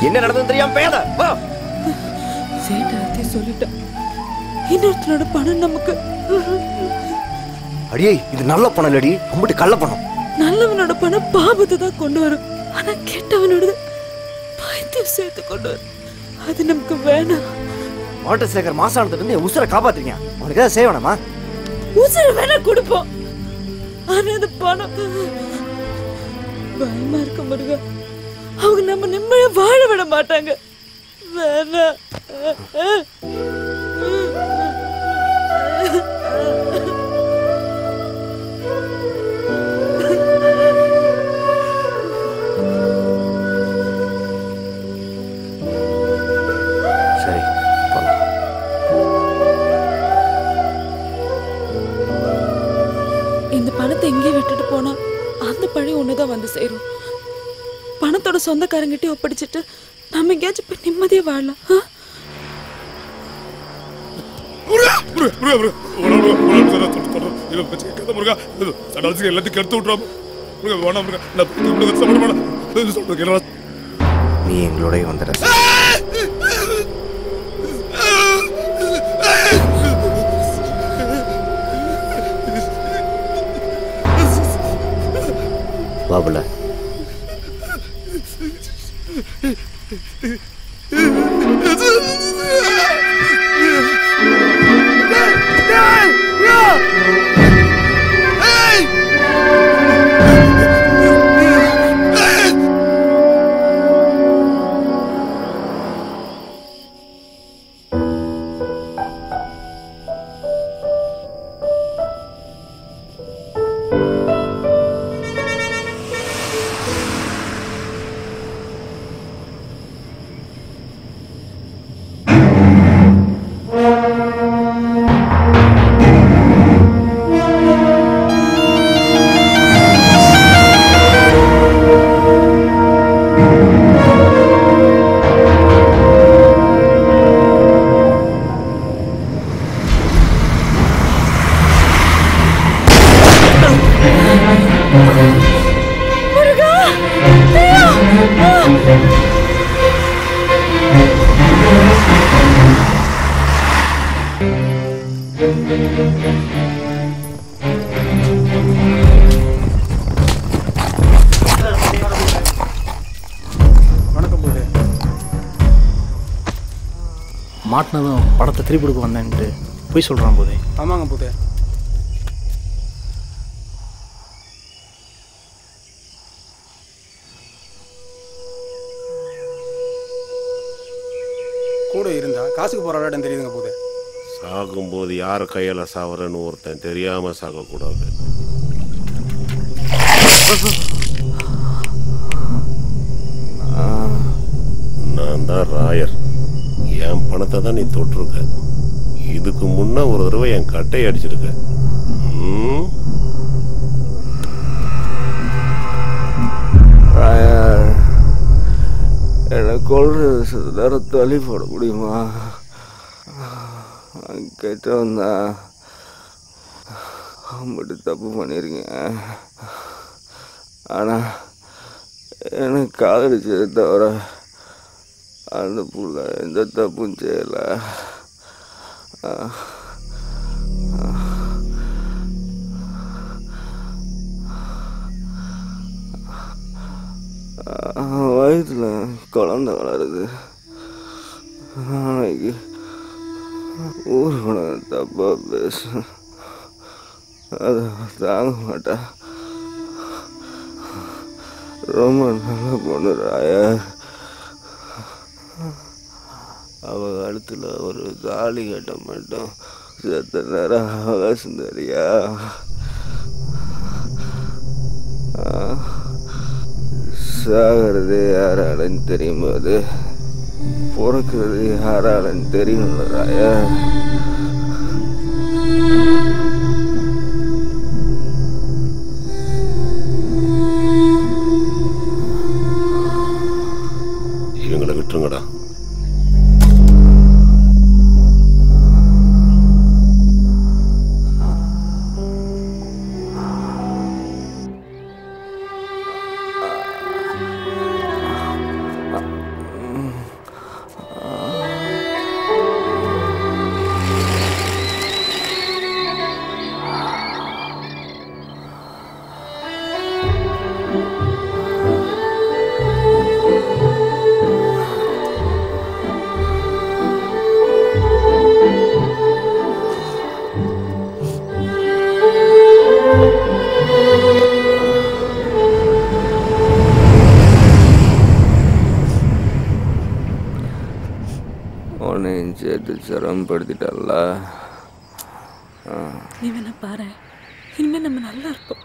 என்ன நடந்தது தெரியாம பேத சேட்டை சொல்லிட்டேன். இன்னொருத்தனோட பணம் நமக்கு. அடியே இது நல்ல பணம் இல்லடி, கும்பிட்டு கள்ள பணம். நல்லவனோட பணம் பாபத்தை தான் கொண்டு வரும், ஆனா கெட்டவனோட பைத்தியம் சேர்த்து கொண்டு வரும். அது நமக்கு வேணாம். வாட்டர் சேகர் மாசானத்துல இருந்து உசுரை காப்பாத்துறீங்க, உனக்கு ஏதாவது செய்ய வேணாமா? உசுரை வேணா கொடுப்போம், ஆனா அது பணம் பயமா இருக்க முருகா. அவங்க நம்ம நிம்மதியா வாழ விட மாட்டாங்க. வேணாம். சரி, இந்த பணத்தை எங்கே விட்டுட்டு போனா அந்த பழி ஒண்ணுதான் வந்து சேரும். பணத்தோட சொந்தக்காரங்கிட்டே ஒப்படைச்சிட்டு நம்ம எங்கேயாச்சும் போய் நிம்மதியா வாழலாம். நீ எங்களோட வந்துட. பாபுல மாட்டினதும் படத்தை திருப்பி கொடுக்க வந்தேன்ட்டு போய் சொல்கிறான் போதே. ஆமாங்க போதே. கூட இருந்தா காசுக்கு போகிற இடம் தெரியுதுங்க போதே. சாகும்போது யார் கையில் சாவறன்னு ஒருத்தன் தெரியாமல் சாகக்கூடாது. நான் தான் ராயர், என் பணத்தை தான் நீ தொட்டிருக்க. இதுக்கு முன்ன ஒரு தடவை என் கட்டை அடிச்சிருக்க. எனக்கு கொள்ற தள்ளி போட முடியுமா? கேட்டவன் தான் மட்டும் தப்பு பண்ணியிருக்கீங்க. ஆனால் எனக்கு காதலிச்சதை தவிர அந்த புள்ள எந்த தப்பும் செய்யலை. வயதில் குழந்தை வளருது. நாளைக்கு ஊர் கூட தப்பாக பேச அதை தாங்க மாட்டா. ரொம்ப நல்ல பொண்ணு ராயா. அவ கழுத்தில் ஒரு தாலி கட்ட மட்டும் செத்த நேரம் அவகாசம் தெரியா? சாகிறது யாராலன்னு தெரியும்போது பிறக்கிறது யாராலன்னு தெரியும்ல ராயா. சொல்லுங்கடா. உன்னையும் சேர்த்து சிரமப்படுத்திட்டல்ல. நீ வேணா பாரு, இனிமே நம்ம நல்லா இருப்போம்.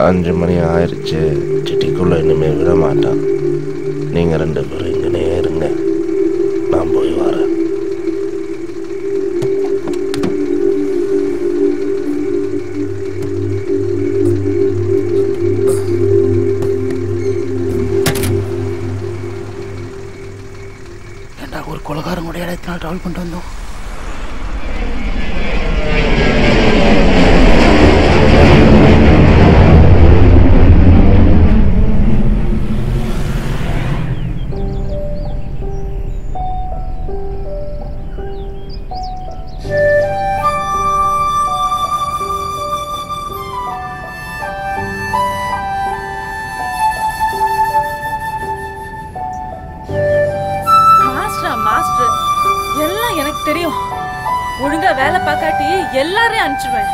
அஞ்சு மணி ஆயிடுச்சு. சிட்டிக்குள்ள இனிமே விட மாட்டான். நீங்க 2 பேரும் இங்கனே இருங்க, நான் போய் வரேன். ஏண்டா ஒரு கொலகாரங்களோட இடத்தினால் ட்ராவல் பண்ணிட்டு வந்தோம். மாஸ்டர் எல்லாம் எனக்கு தெரியும். ஒழுங்கா வேலை பார்க்காட்டி எல்லாரையும் அனுப்பிச்சிடுவேன்.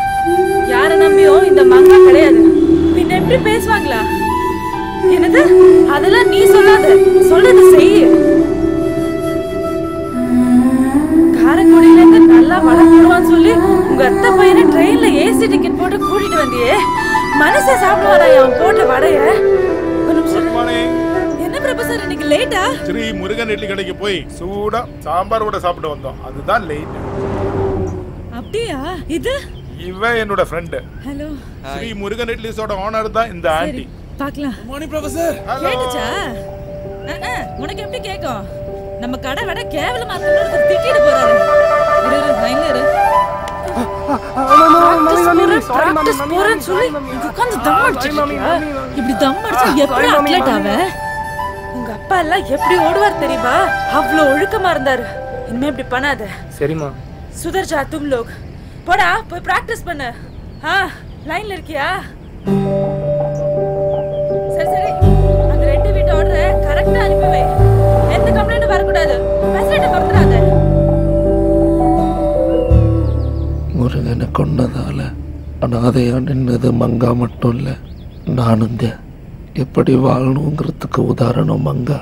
யாரை நம்பியும் இந்த மங்கா கிடையாது. பின்ன எப்படி பேசுவாங்களா? என்னது அதெல்லாம் நீ சொல்லாத, சொல்றது செய்ய. காரைக்குடியில இருந்து நல்லா மழை போடுவான்னு சொல்லி உங்க அத்தை பையனை ட்ரெயின்ல ஏசி டிக்கெட் போட்டு கூட்டிட்டு வந்தியே, மனசே சாப்பிடுவாரா அவன் போட்ட வடைய? ஒரு நிமிஷம். என்ன ப்ரொஃபசர் இன்னைக்கு லேட்டா? ஸ்ரீ முருகன் இட்லி கடைக்கு போய் சூடா சாம்பார் கூட சாப்பிட்டு வந்தோம், அதுதான் லேட். அப்படியா? இது இவன் என்னோட ஃப்ரெண்ட். ஹலோ. ஸ்ரீ முருகன் இட்லிஸோட ஓனர் தான் இந்த ஆண்டி. பார்க்கலாம். Morning professor. கேட்டுச்சா? உனக்கு எப்படி கேக்கும்? நம்ம கடை விட கேவலமா இருக்குன்னு திட்டிட்டு போறாரு. இரு லைன்ல இரு. பிராக்டிஸ் போறேன்னு சொல்லி உட்கார்ந்து தம் அடிச்சிட்டியா? இப்படி தம் அடிச்சா எப்படி அத்லெட் ஆவ? உங்க அப்பா எல்லாம் எப்படி ஓடுவார் தெரியுமா? அவ்வளோ ஒழுக்கமா இருந்தாரு. இனிமே இப்படி பண்ணாத. சரிம்மா. सुधर जा तुम लोग. போடா போய் பிராக்டிஸ் பண்ணு. லைன்ல இருக்கியா? சரி சரி, அந்த 2 வீட்டு ஆர்டரை கரெக்டா அனுப்பி வை. எந்த கம்ப்ளைண்ட் வரக்கூடாது. மெசேஜ் மறந்துடாத. முருகனை கொன்னதால அனாதையா நின்னது மங்கா மட்டும் இல்லை, நானுங்க. எப்படி வாழணுங்கிறதுக்கு உதாரணம் மங்கா,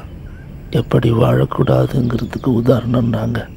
எப்படி வாழக்கூடாதுங்கிறதுக்கு உதாரணம் நாங்கள்.